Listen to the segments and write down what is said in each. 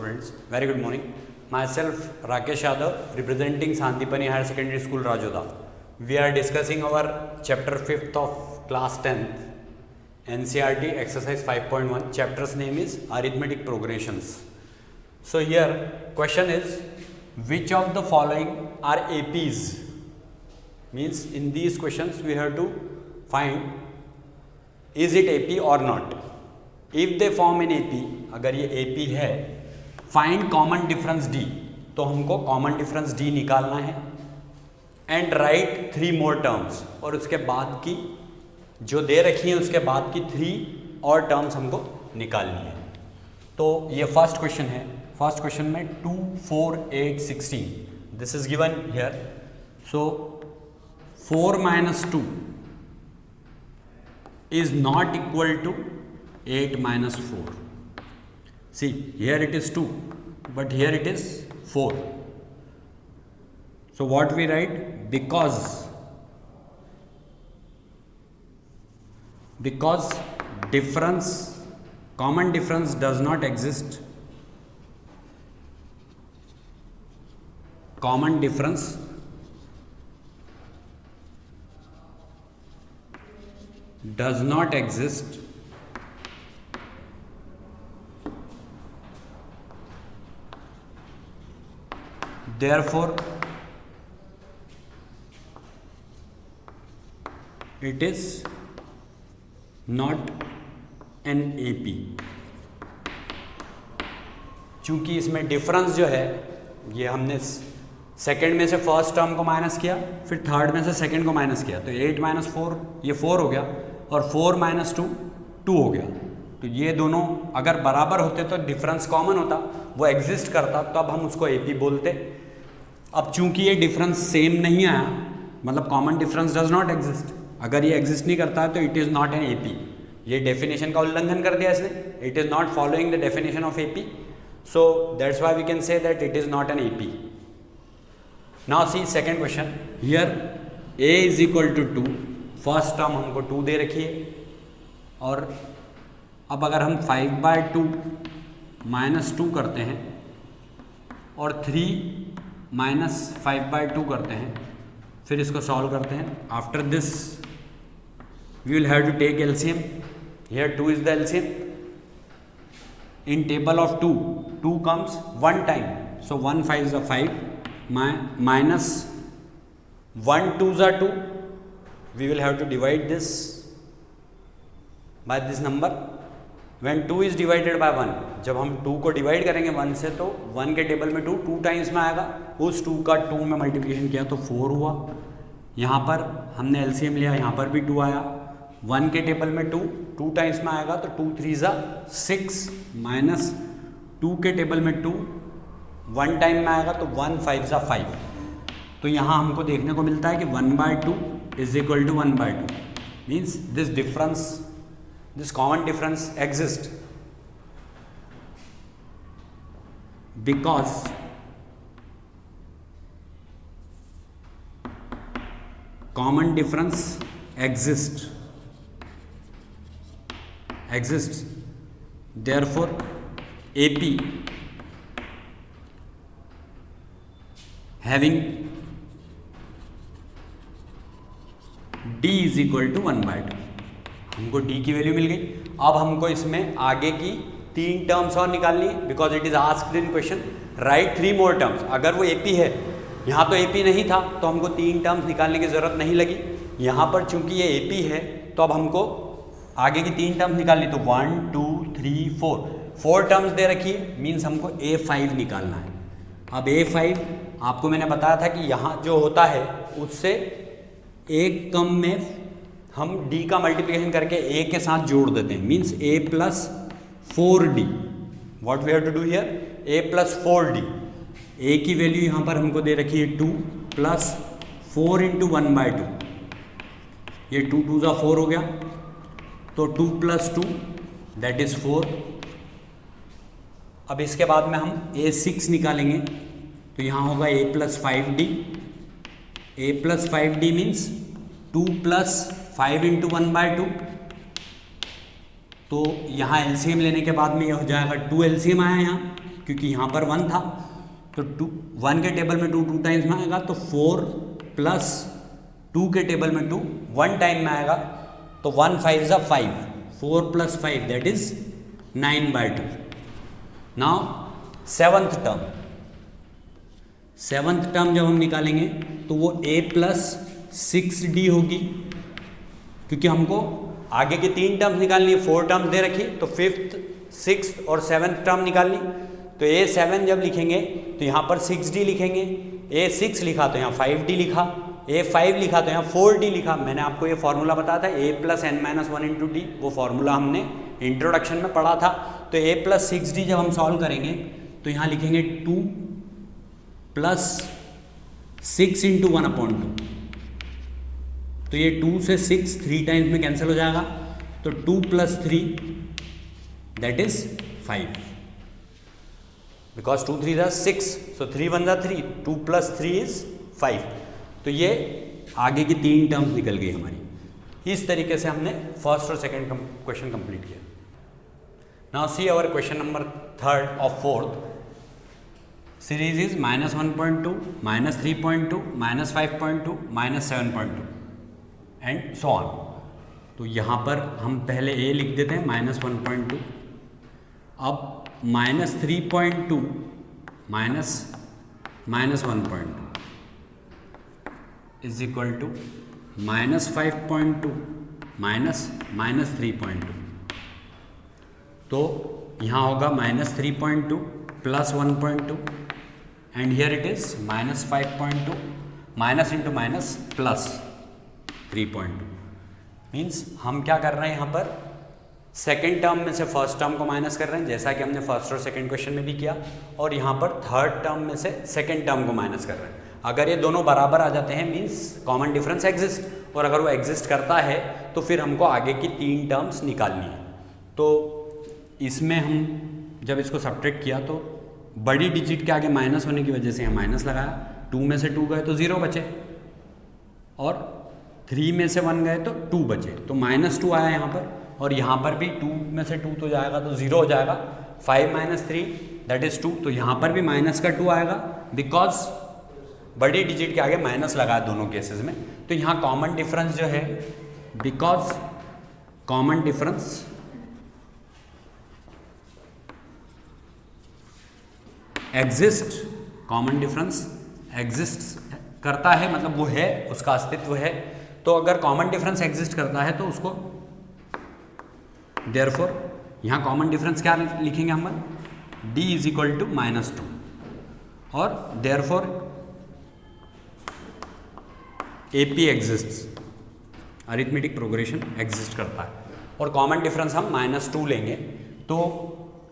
students. Very good morning. Myself Rakesh Yadav, representing Santipani Higher Secondary School, Rajoda. We are discussing our chapter 5th of class 10th, NCERT exercise 5.1. Chapter's name is Arithmetic Progressions. So here question is, which of the following are APs? Means in these questions we have to find is it AP or not. If they form an AP, अगर ये AP है, find common difference D, तो हमको common difference D निकालना है and write 3 more terms, और उसके बाद की जो दे रखी है उसके बाद की 3 और terms हमको निकालनी है. तो ये फर्स्ट क्वेश्चन है. फर्स्ट क्वेश्चन में 2, 4, 8, 16 this is given here. So 4 minus 2 is not equal to 8 minus 4. See, here it is 2, but here it is 4. So what we write? Because difference, common difference does not exist. Common difference does not exist. Therefore, it is not an AP. चूंकि इसमें difference जो है, ये हमने second में से first term को minus किया, फिर थर्ड में से सेकेंड को माइनस किया, तो 8 minus 4 ये 4 हो गया, और 4 minus 2 2 हो गया. तो ये दोनों अगर बराबर होते तो डिफरेंस कॉमन होता, वो एग्जिस्ट करता, तो अब हम उसको AP बोलते. अब चूंकि ये डिफरेंस सेम नहीं आया, मतलब common difference does not exist, अगर ये एग्जिस्ट नहीं करता है तो it is not an AP. ये डेफिनेशन का उल्लंघन कर दिया इसने, it is not following the definition of AP. So that's why we can say that it is not an AP. Now see second question. Here a is equal to 2. First term हमको 2 दे रखी है, और अब अगर हम 5/2 minus 2 करते हैं और 3 minus 5/2 करते हैं, फिर इसको सॉल्व करते हैं. After this we will have to take LCM. Here 2 is the LCM. In table of 2, 2 comes one time, so 1 5s are 5. Minus 1 2s are 2. We will have to divide this by this number. When 2 is divided by 1, जब हम 2 को divide करेंगे 1 से, तो 1 के table में 2 times में आएगा, उस 2 का 2 में मल्टीप्लिकेशन किया तो 4 हुआ. यहाँ पर हमने LCM लिया, यहाँ पर भी 2 आया. 1 के टेबल में 2 टाइम्स में आएगा, तो 2 3s are 6, माइनस 2 के टेबल में 2 1 टाइम में आएगा, तो 1 5s are 5. तो यहाँ हमको देखने को मिलता है कि 1/2 is equal to 1/2. Means this difference, this common difference exist because common difference exist. Therefore AP having D is equal to 1/2. हमको D की वैल्यू मिल गई. अब हमको इसमें आगे की 3 टर्म्स और निकालनी है, because it is asked in question. Right 3 more terms. अगर वो AP है, यहाँ तो AP नहीं था, तो हमको 3 टर्म्स निकालने की ज़रूरत नहीं लगी. यहाँ पर चूंकि ये AP है, तो अब हमको आगे की 3 टर्म्स निकालनी. तो 1 2 3 4 टर्म्स दे रखी है, मीन्स हमको A5 निकालना है. अब A5 आपको मैंने बताया था कि यहाँ जो होता है उससे एक टर्म में हम D का मल्टीप्लिकेशन करके A के साथ जोड़ देते हैं, means A plus 4D. What we have to do here? A plus 4D. A की वैल्यू यहाँ पर हमको दे रखी है 2 plus 4 into 1/2. ये 2 2s are 4 हो गया, तो 2 plus 2 that is 4. अब इसके बाद में हम A6 निकालेंगे, तो यहाँ होगा A plus 5D. A plus 5D means 2 plus 5 into 1/2. तो यहाँ LCM लेने के बाद में ये हो जाएगा 2 LCM आया यहाँ, क्योंकि यहाँ पर 1 था, तो 1 के टेबल में 2 टाइम्स में आएगा, तो 4 प्लस 2 के टेबल में 2 1 टाइम में आएगा, तो 1 5 ज़ा 5, 4 plus 5 that is 9/2। Now seventh term जब हम निकालेंगे तो वो a प्लस 6d होगी, क्योंकि हमको आगे की 3 टर्म्स निकालनी है, 4 टर्म्स दे रखी, तो 5th 6th और 7th टर्म निकालनी। तो a7 जब लिखेंगे तो यहाँ पर 6d लिखेंगे, a6 लिखा तो यहाँ 5d लिखा, a5 लिखा तो यहाँ 4d लिखा। मैंने आपको ये फॉर्मूला बताया था a plus n minus 1 into D, वो फॉर्मूला हमने इंट्रोडक्शन में पढ़ा था। तो a प्लस 6d जब हम सॉल्व करेंगे तो यहाँ लिखेंगे 2 प्लस 6 इंटू 1/2, तो ये 2 से 6 3 टाइम्स में कैंसिल हो जाएगा, तो 2 प्लस 3 दैट इज 5, बिकॉज 2 3 ज़ा 6, सो 3 1 ज़ा 3, 2 प्लस 3 इज 5। तो ये आगे की 3 टर्म्स निकल गई हमारी। इस तरीके से हमने फर्स्ट और सेकेंड क्वेश्चन कंप्लीट किया। Now see our question number 3rd और 4th। Series is -1.2, -3.2, -5.2, -7.2 and so on. तो यहाँ पर हम पहले a लिख देते हैं -1.2, अब -3.2 minus -1.2 is equal to -5.2 minus -3.2। तो यहाँ होगा -3.2 plus 1.2 and here it is -5.2 minus into minus plus 3.2। Means हम क्या कर रहे हैं यहाँ पर, सेकेंड टर्म में से फर्स्ट टर्म को माइनस कर रहे हैं, जैसा कि हमने फर्स्ट और सेकेंड क्वेश्चन में भी किया, और यहाँ पर थर्ड टर्म में से सेकेंड टर्म को माइनस कर रहे हैं। अगर ये दोनों बराबर आ जाते हैं मीन्स कॉमन डिफरेंस एग्जिस्ट, और अगर वो एग्जिस्ट करता है तो फिर हमको आगे की 3 टर्म्स निकालनी है। तो इसमें हम जब इसको सब्ट्रैक्ट किया तो बड़ी डिजिट के आगे माइनस होने की वजह से यहाँ माइनस लगाया, 2 में से 2 गए तो 0 बचे, और 3 में से 1 गए तो 2 बचे, तो -2 आया यहाँ पर, और यहाँ पर भी 2 में से 2 तो जाएगा तो 0 हो जाएगा, 5 - 3 दैट इज 2, तो यहाँ पर भी माइनस का 2 आएगा, बिकॉज बड़ी डिजिट के आगे माइनस लगा है दोनों केसेस में। तो यहाँ कॉमन डिफरेंस जो है, because common difference exist, common difference exist करता है, मतलब वो है, उसका अस्तित्व है। तो अगर कॉमन डिफरेंस एग्जिस्ट करता है तो उसको देयरफॉर यहाँ कॉमन डिफरेंस क्या लिखेंगे हम, d इज इक्वल टू -2, और therefore AP exist, arithmetic progression exist करता है, और कॉमन डिफरेंस हम -2 लेंगे। तो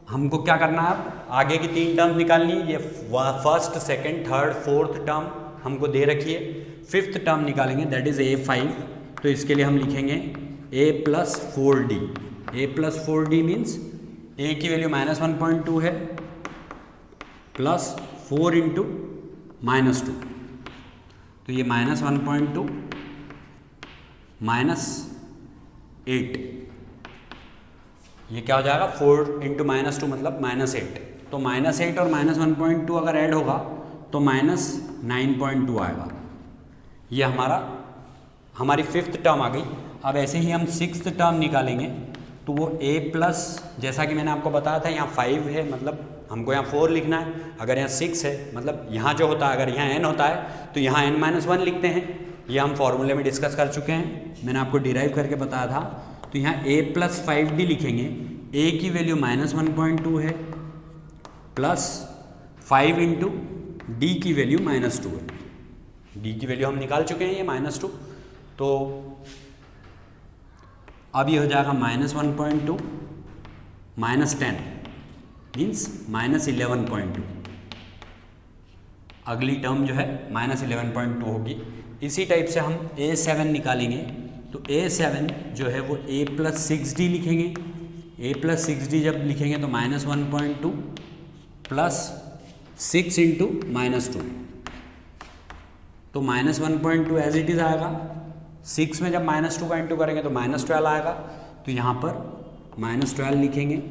हमको क्या करना है, अब आगे की 3 टर्म निकालनी है। ये first, second, third, fourth term हमको दे रखी है। 5th टर्म निकालेंगे दैट इज A5, तो इसके लिए हम लिखेंगे a plus 4d। a plus 4d means a की वैल्यू -1.2 है, प्लस 4 इंटू -2, तो ये -1.2 -8, ये क्या हो जाएगा, 4 इंटू -2 मतलब -8, तो -8 और -1.2 अगर ऐड होगा तो -9.2 आएगा। ये हमारी 5th टर्म आ गई। अब ऐसे ही हम 6th टर्म निकालेंगे, तो वो a प्लस, जैसा कि मैंने आपको बताया था यहाँ 5 है, मतलब हमको यहाँ 4 लिखना है, अगर यहाँ 6 है, मतलब यहाँ जो होता है, अगर यहाँ n होता है तो यहाँ n-1 लिखते हैं। ये हम फॉर्मूले में डिस्कस कर चुके हैं, मैंने आपको डिराइव करके बताया था। तो यहाँ a प्लस 5d लिखेंगे, a की वैल्यू -1.2 है, प्लस 5 इंटू d की वैल्यू -2 है। d की वैल्यू हम निकाल चुके हैं, ये -2, तो अब ये हो जाएगा -1.2 -10 मीन्स -11.2। अगली टर्म जो है -11.2 होगी। इसी टाइप से हम A7 निकालेंगे, तो A7 जो है वो a प्लस 6d लिखेंगे। a प्लस 6d जब लिखेंगे तो -1.2 प्लस 6 इंटू -2, तो -1.2 एज इट इज़ आएगा। 6 में जब -2 का इंटू करेंगे तो -12 आएगा, तो यहाँ पर -12 लिखेंगे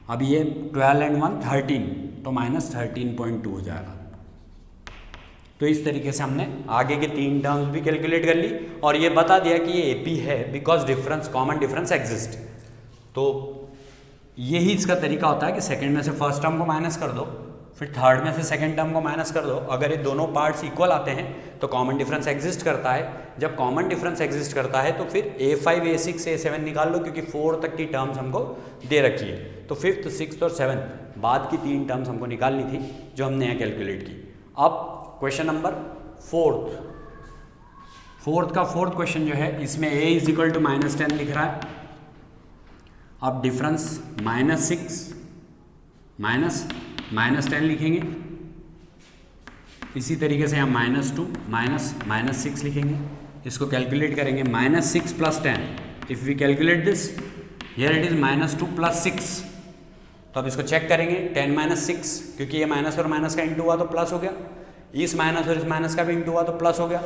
अब ये 12 एंड 1 13, तो माइनस 13.2 हो जाएगा। तो इस तरीके से हमने आगे के 3 टर्म्स भी कैलकुलेट कर ली और ये बता दिया कि ये एपी है because difference, common difference exist. तो यही इसका तरीका होता है कि सेकंड में से फर्स्ट टर्म को माइनस कर दो, फिर थर्ड में से सेकंड टर्म को माइनस कर दो। अगर ये दोनों पार्ट्स इक्वल आते हैं तो कॉमन डिफरेंस एग्जिस्ट करता है। जब कॉमन डिफरेंस एग्जिस्ट करता है तो फिर A5, A6, A7 निकाल लो, क्योंकि 4 तक की टर्म्स हमको दे रखी है। तो 5th, 6th और 7th बाद की 3 टर्म्स हमको निकालनी थी जो हमने यहाँ कैलकुलेट की। अब क्वेश्चन नंबर 4th का 4th क्वेश्चन जो है, इसमें a इज इक्वल टू -10 लिख रहा है। अब डिफरेंस -6 -10 लिखेंगे। इसी तरीके से हम -2 -6 लिखेंगे। इसको कैलकुलेट करेंगे, -6 + 10, if we calculate this here it is -2 + 6। तो अब इसको चेक करेंगे 10 - 6, क्योंकि ये माइनस और माइनस का इंटू हुआ तो प्लस हो गया, इस माइनस और इस माइनस का भी इंटू हुआ तो प्लस हो गया।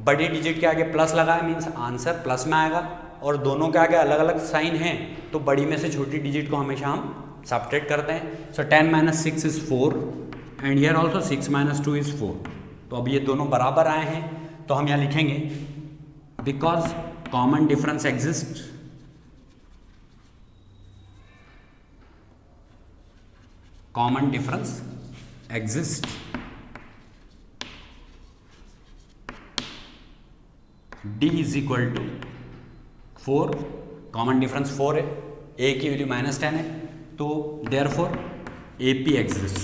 बड़ी डिजिट के आगे प्लस लगा है मीन्स आंसर प्लस में आएगा, और दोनों के आगे अलग अलग साइन हैं तो बड़ी में से छोटी डिजिट को हमेशा हम सब्ट्रैक्ट करते हैं। सो 10 - 6 is 4 and here also 6 - 2 is 4। तो अब ये दोनों बराबर आए हैं तो हम यहाँ लिखेंगे because common difference exist, common difference exist d is equal to 4, common difference 4 है, a की वैल्यू -10 है, तो देयरफॉर AP एग्जिस्ट,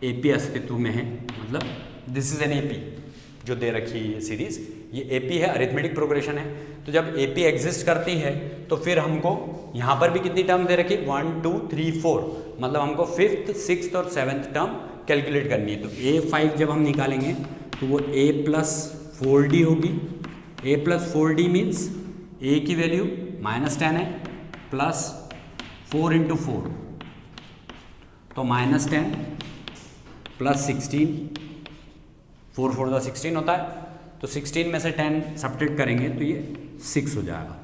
AP अस्तित्व में है, मतलब दिस इज एन AP जो दे रखी है ये सीरीज, ये AP है, अरिथमेटिक प्रोग्रेशन है। तो जब AP एग्जिस्ट करती है तो फिर हमको यहाँ पर भी कितनी टर्म दे रखी, 1 2 3 4, मतलब हमको 5th, 6th और 7th टर्म कैलकुलेट करनी है। तो A5 जब हम निकालेंगे तो वो a + 4d होगी। a + 4d मीन्स a की वैल्यू -10 है प्लस 4 × 4, तो -10 + 16, 4 4 का 16 होता है, तो 16 में से 10 सब्ट्रैक्ट करेंगे तो ये 6 हो जाएगा।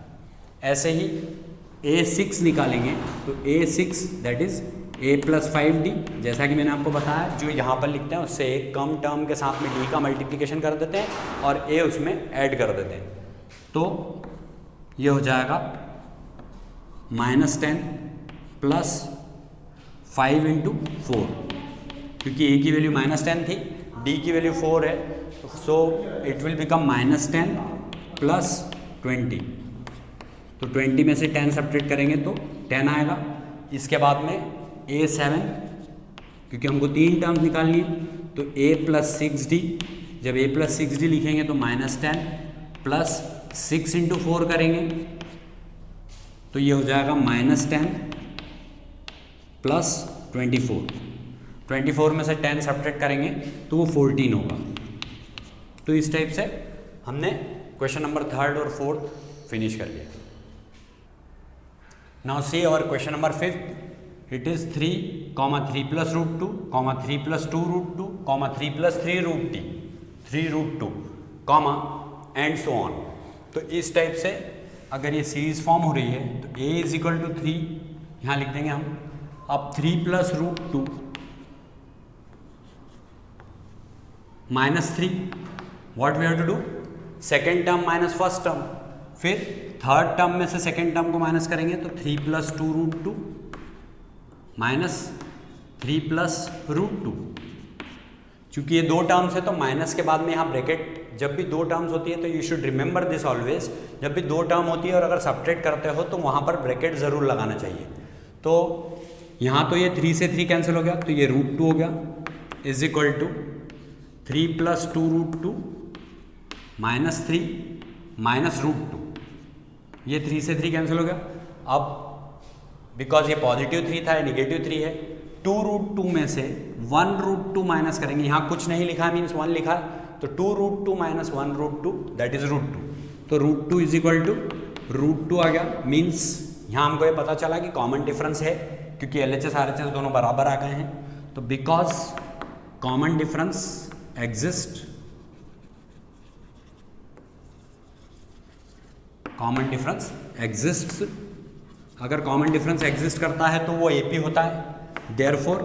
ऐसे ही A6 निकालेंगे तो A6 that is a + 5d, जैसा कि मैंने आपको बताया जो यहाँ पर लिखते हैं उससे एक कम टर्म के साथ में d का मल्टीप्लिकेशन कर देते हैं और a उसमें ऐड कर देते हैं, तो ये हो जाएगा -10 + 5 × 4, क्योंकि a की वैल्यू -10 थी, d की वैल्यू 4 है, सो इट विल बिकम -10 + 20, तो 20 में से 10 सब्ट्रैक्ट करेंगे तो 10 आएगा। इसके बाद में A7, क्योंकि हमको 3 टर्म्स निकालनी है, तो a + 6d, जब a + 6d लिखेंगे तो -10 + 6 × 4 करेंगे तो ये हो जाएगा -10 + 24, 24 में से 10 सब्ट्रैक्ट करेंगे तो वो 14 होगा। तो इस टाइप से हमने क्वेश्चन नंबर 3rd और 4th फिनिश कर लिया। Now see our question number 5th, it is 3, 3 + √2, 3 + 2 √2, 3 + 3 √2, and so on. तो इस टाइप से अगर ये सीरीज फॉर्म हो रही है तो a इज इक्वल टू 3 यहाँ लिख देंगे हम। अब 3 + √2 -3, what we have to do, second term minus first term, फिर थर्ड टर्म में से सेकेंड टर्म को माइनस करेंगे तो 3 + 2 √2 -3 + √2। चूंकि ये 2 टर्म्स है तो माइनस के बाद में यहाँ ब्रैकेट, जब भी 2 टर्म्स होती है तो you should remember this always, जब भी 2 टर्म होती है और अगर सब्ट्रैक्ट करते हो तो वहाँ पर ब्रैकेट ज़रूर लगाना चाहिए। तो यहाँ तो ये 3 से 3 कैंसिल हो गया, तो ये √2 हो गया, इज इक्वल टू 3 + 2 √2 -3 -√2, ये 3 से 3 कैंसिल हो गया। अब बिकॉज ये पॉजिटिव 3 था, ये निगेटिव 3 है, 2 √2 में से 1 √2 माइनस करेंगे, यहाँ कुछ नहीं लिखा है मीन्स 1 लिखा है, तो 2 √2 - 1 √2 दैट इज √2, तो √2 इज इक्वल टू √2 आ गया। मीन्स यहाँ हमको ये पता चला कि कॉमन डिफरेंस है, क्योंकि LHS RHS दोनों बराबर आ गए हैं, तो because common difference exist, common difference exists, अगर कॉमन डिफरेंस एग्जिस्ट करता है तो वो AP होता है, therefore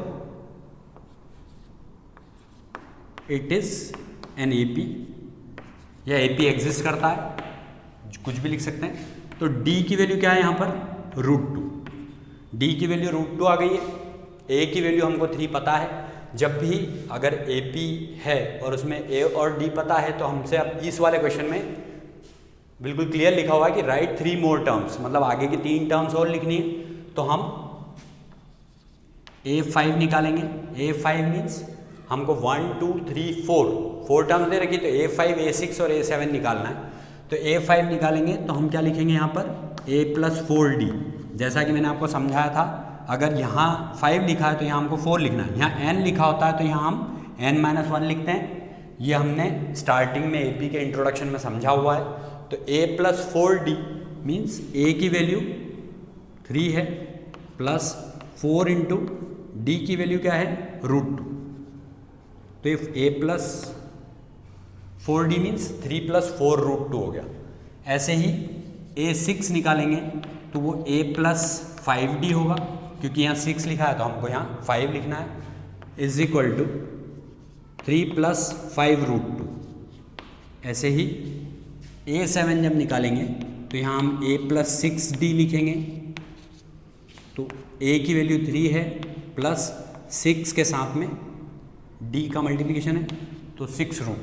it is an AP, या AP एग्जिस्ट करता है, कुछ भी लिख सकते हैं। तो D की वैल्यू क्या है यहाँ पर, √2। D की वैल्यू √2 आ गई है, A की वैल्यू हमको 3 पता है। जब भी अगर AP है और उसमें A और D पता है तो हमसे अब इस वाले क्वेश्चन में बिल्कुल क्लियर लिखा हुआ है कि राइट 3 मोर टर्म्स, मतलब आगे की 3 टर्म्स और लिखनी है। तो हम A5 निकालेंगे। A5 मीन्स हमको 1 2 3 4 टर्म्स दे रखी, तो A5 A6 और A7 निकालना है। तो A5 निकालेंगे तो हम क्या लिखेंगे यहाँ पर, A + 4D। जैसा कि मैंने आपको समझाया था, अगर यहाँ 5 लिखा है तो यहाँ हमको 4 लिखना है, यहाँ n लिखा होता है तो यहाँ हम n-1 लिखते हैं। ये हमने स्टार्टिंग में AP के इंट्रोडक्शन में समझा हुआ है। तो A + 4D मीन्स A की वैल्यू 3 है प्लस 4 इंटू D की वैल्यू क्या है, √2। तो इफ A + 4D मीन्स 3 + 4 √2 हो गया। ऐसे ही A6 निकालेंगे तो वो A + 5D होगा, क्योंकि यहाँ 6 लिखा है तो हमको यहाँ 5 लिखना है, इज इक्वल टू 3 + 5 √2। ऐसे ही A7 जब निकालेंगे तो यहाँ हम A + 6D लिखेंगे। तो A की वैल्यू 3 है प्लस 6 के साथ में D का मल्टीप्लिकेशन है तो 6 √2।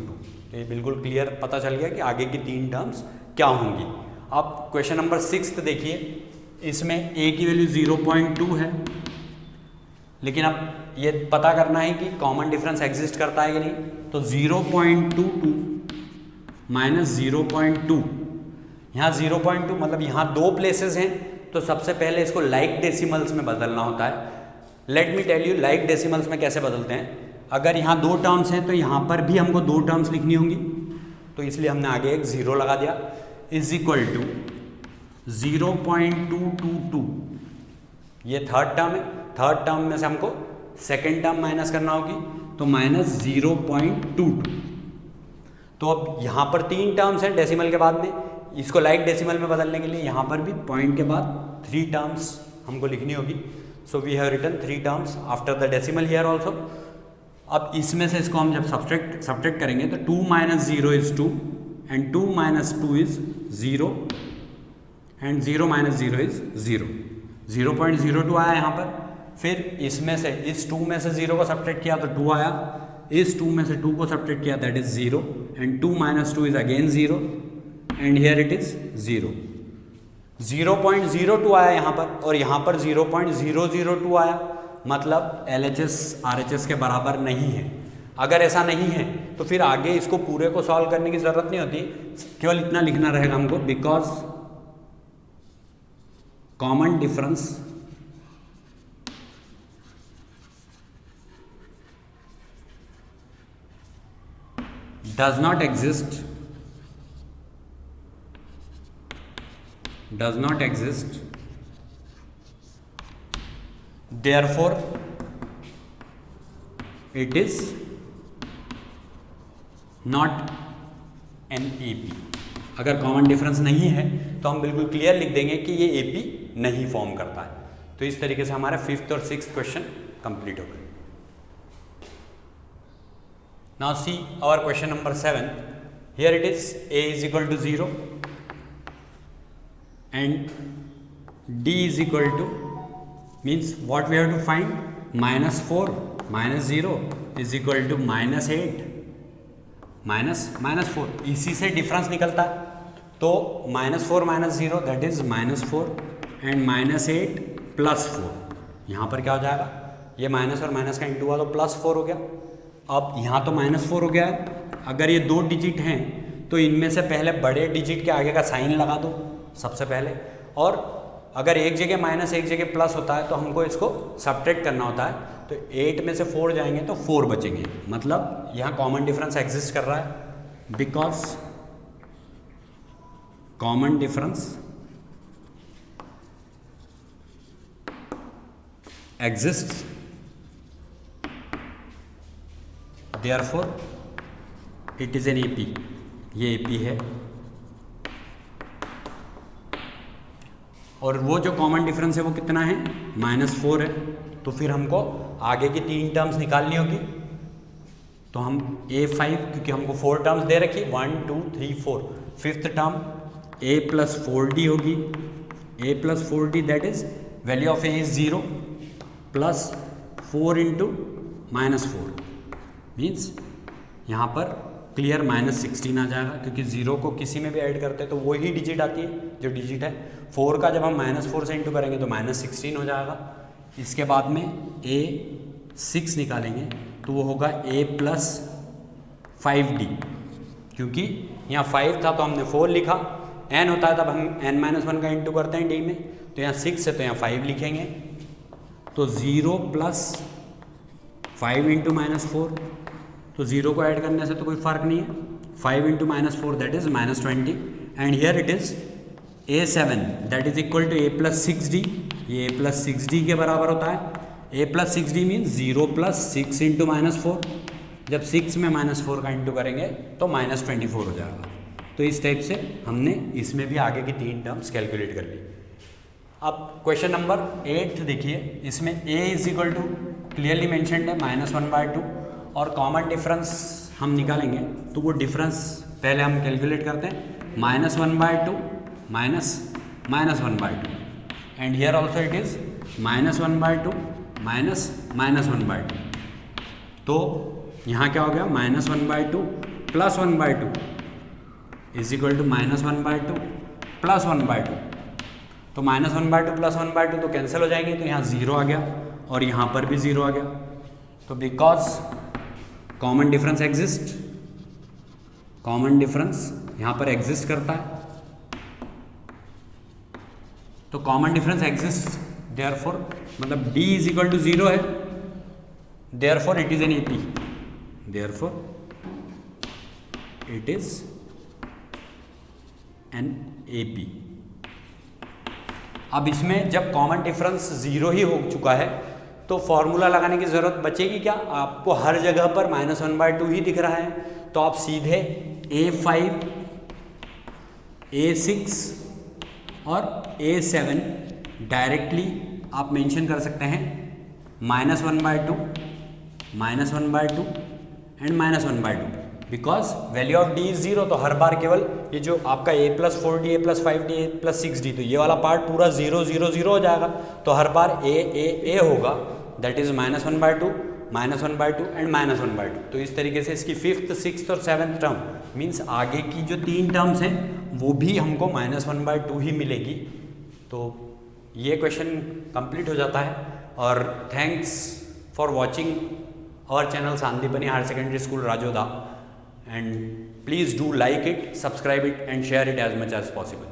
तो ये बिल्कुल क्लियर पता चल गया कि आगे की 3 टर्म्स क्या होंगी। अब क्वेश्चन नंबर 6 देखिए, इसमें A की वैल्यू 0.2 है, लेकिन अब ये पता करना है कि कॉमन डिफरेंस एग्जिस्ट करता है कि नहीं। तो 0.22 माइनस 0.2, यहाँ 0.2 मतलब यहाँ 2 प्लेसेस हैं, तो सबसे पहले इसको लाइक डेसिमल्स में बदलना होता है। Let me tell you like decimals में कैसे बदलते हैं। अगर यहाँ 2 टर्म्स हैं तो यहाँ पर भी हमको 2 टर्म्स लिखनी होंगी, तो इसलिए हमने आगे एक 0 लगा दिया, इज इक्वल टू 0.222। ये थर्ड टर्म है, थर्ड टर्म में से हमको सेकेंड टर्म माइनस करना होगी, तो माइनस 0.22। तो अब यहाँ पर 3 टर्म्स हैं डेसिमल के बाद में, इसको लाइक डेसिमल में बदलने के लिए यहाँ पर भी पॉइंट के बाद 3 टर्म्स हमको लिखनी होगी। So we have written 3 terms after the decimal here also. अब इसमें से इसको हम जब सब्ट्रैक्ट करेंगे तो 2 - 0 is 2 and 2 - 2 is 0 and 0 - 0 is 0। 0.02 आया यहाँ पर। फिर इसमें से इस 2 में से 0 को सब्ट्रैक्ट किया तो 2 आया, इस 2 में से 2 को सब्ट्रैक्ट किया that is 0 and 2 - 2 is again 0 and here it is 0। 0.02 आया यहाँ पर और यहाँ पर 0.002 आया, मतलब LHS RHS के बराबर नहीं है। अगर ऐसा नहीं है तो फिर आगे इसको पूरे को सॉल्व करने की ज़रूरत नहीं होती, केवल इतना लिखना रहेगा हमको, because common difference does not exist therefore it is not an AP। अगर कॉमन डिफरेंस नहीं है तो हम बिल्कुल क्लियर लिख देंगे कि ये AP नहीं फॉर्म करता है। तो इस तरीके से हमारा 5th और 6th क्वेश्चन कंप्लीट हो गए। Now see our question number 7. Here it is, A is equal to 0 and D is equal to, means what we have to find, -4 - 0 is equal to -8 -4। इसी से डिफरेंस निकलता है, तो -4 - 0 that is -4 and -8 + 4। यहाँ पर क्या हो जाएगा, ये माइनस और माइनस का इंटू हुआ तो +4 हो गया। अब यहाँ तो -4 हो गया है। अगर ये 2 डिजिट हैं तो इनमें से पहले बड़े डिजिट के आगे का साइन लगा दो सबसे पहले, और अगर एक जगह माइनस एक जगह प्लस होता है तो हमको इसको सब्ट्रैक्ट करना होता है। तो 8 में से 4 जाएंगे तो 4 बचेंगे, मतलब यहाँ कॉमन डिफरेंस एग्जिस्ट कर रहा है, because common difference exist therefore it is an AP। ये AP है। और वो जो कॉमन डिफरेंस है वो कितना है, -4 है। तो फिर हमको आगे की 3 टर्म्स निकालनी होगी। तो हम a5, क्योंकि हमको 4 टर्म्स दे रखी, 1 2 3 4, फिफ्थ टर्म a + 4d होगी। a + 4d that is value of a is 0 plus 4 × -4 means यहाँ पर क्लियर -16 आ जाएगा, क्योंकि 0 को किसी में भी ऐड करते हैं तो वही डिजिट आती है जो डिजिट है। 4 का जब हम -4 से इंटू करेंगे तो -16 हो जाएगा। इसके बाद में a6 निकालेंगे तो वो होगा a + 5d, क्योंकि यहाँ 5 था तो हमने 4 लिखा, n होता है तब हम n-1 का इंटू करते हैं d में, तो यहाँ 6 है तो यहाँ 5 लिखेंगे। तो 0 + 5 × -4, तो 0 को ऐड करने से तो कोई फ़र्क नहीं है। 5 × -4 that is -20 and here it is a7 that is equal to a + 6d। ये a + 6d के बराबर होता है। a + 6d means 0 + 6 × -4। जब 6 में -4 का इंटू करेंगे तो -24 हो जाएगा। तो इस टाइप से हमने इसमें भी आगे की 3 टर्म्स कैलकुलेट कर ली। अब क्वेश्चन नंबर 8 देखिए, इसमें a is equal to clearly mentioned है -1/2 और कॉमन डिफरेंस हम निकालेंगे। तो वो डिफरेंस पहले हम कैलकुलेट करते हैं, -1/2 -1/2 and here also it is -1/2 -1/2। तो यहाँ क्या हो गया, -1/2 + 1/2 इज इक्वल टू -1/2 + 1/2। तो -1/2 + 1/2 तो कैंसिल हो जाएंगे, तो यहाँ 0 आ गया और यहाँ पर भी 0 आ गया। तो because common difference exist, common difference यहाँ पर एग्जिस्ट करता है, तो कॉमन डिफरेंस एग्जिस्ट, देयरफॉर मतलब d इज इक्वल टू 0 है, therefore it is an AP, therefore it is an AP। अब इसमें जब कॉमन डिफरेंस 0 ही हो चुका है तो फॉर्मूला लगाने की ज़रूरत बचेगी क्या? आपको हर जगह पर -1/2 ही दिख रहा है, तो आप सीधे a5, a6 और a7 डायरेक्टली आप मेंशन कर सकते हैं, -1/2 and -1/2, because value of d is 0। तो हर बार केवल ये जो आपका a + 4d, a + 5d, a + 6d, तो ये वाला पार्ट पूरा 0 0 0 हो जाएगा। तो हर बार a होगा, दैट इज -1/2 एंड -1/2। तो इस तरीके से इसकी 5th 6th और 7th टर्म मीन्स आगे की जो 3 टर्म्स हैं वो भी हमको -1/2 ही मिलेगी। तो ये क्वेश्चन कंप्लीट हो जाता है। और thanks for watching our channel Sandipani higher secondary school Rajoda, and please do like it, subscribe it and share it as much as possible.